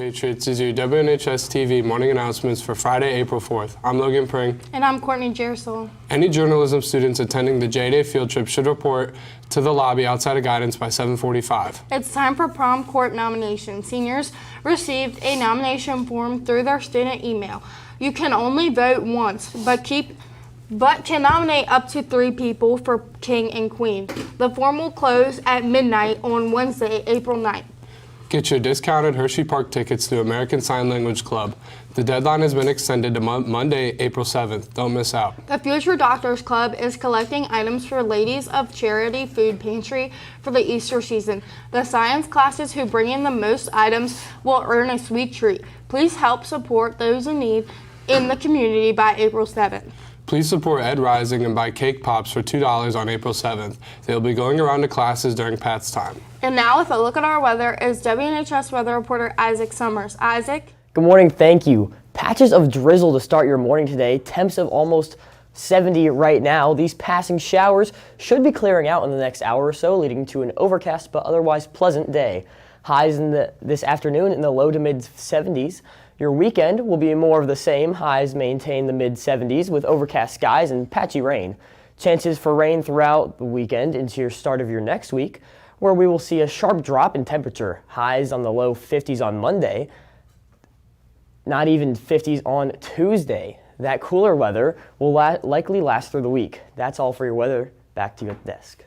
Patriots is your WNHS-TV morning announcements for Friday, April 4th. I'm Logan Pring. And I'm Courtney Jersel. Any journalism students attending the J-Day field trip should report to the lobby outside of guidance by 7:45. It's time for prom court nominations. Seniors received a nomination form through their student email. You can only vote once, but can nominate up to 3 people for king and queen. The form will close at midnight on Wednesday, April 9th. Get your discounted Hershey Park tickets to American Sign Language Club. The deadline has been extended to Monday, April 7th. Don't miss out. The Future Doctors Club is collecting items for Ladies of Charity Food Pantry for the Easter season. The science classes who bring in the most items will earn a sweet treat. Please help support those in need in the community by April 7th. Please support Ed Rising and buy cake pops for $2 on April 7th. They'll be going around to classes during Pat's time. And now with a look at our weather is WNHS weather reporter Isaac Summers. Isaac? Good morning, thank you. Patches of drizzle to start your morning today. Temps of almost 70 right now. These passing showers should be clearing out in the next hour or so, leading to an overcast but otherwise pleasant day. Highs this afternoon in the low to mid 70s. Your weekend will be more of the same. Highs maintain the mid-70s with overcast skies and patchy rain. Chances for rain throughout the weekend into your start of your next week, where we will see a sharp drop in temperature. Highs on the low 50s on Monday, not even 50s on Tuesday. That cooler weather will likely last through the week. That's all for your weather. Back to your desk.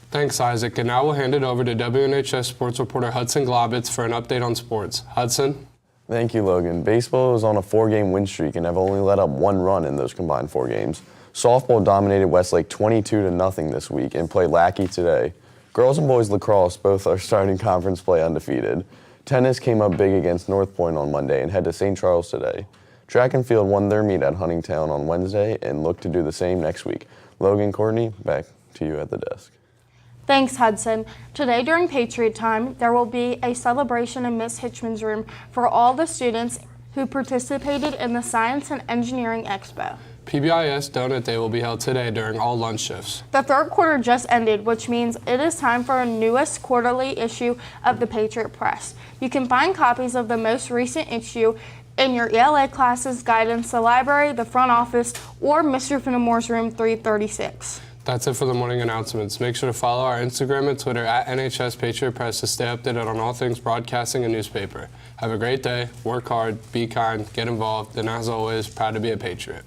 Thanks, Isaac. And now we'll hand it over to WNHS sports reporter Hudson Globitz for an update on sports. Hudson? Thank you, Logan. Baseball is on a 4-game win streak and have only let up 1 run in those combined 4 games. Softball dominated Westlake 22-0 this week and played Lackey today. Girls and boys lacrosse both are starting conference play undefeated. Tennis came up big against North Point on Monday and head to St. Charles today. Track and field won their meet at Huntingtown on Wednesday and look to do the same next week. Logan, Courtney, back to you at the desk. Thanks, Hudson. Today during Patriot Time, there will be a celebration in Miss Hitchman's room for all the students who participated in the Science and Engineering Expo. PBIS Donut Day will be held today during all lunch shifts. The third quarter just ended, which means it is time for our newest quarterly issue of the Patriot Press. You can find copies of the most recent issue in your ELA classes guidance, the library, the front office, or Mr. Finnemore's room 336. That's it for the morning announcements. Make sure to follow our Instagram and Twitter at NHS Patriot Press to stay updated on all things broadcasting and newspaper. Have a great day, work hard, be kind, get involved, and as always, proud to be a Patriot.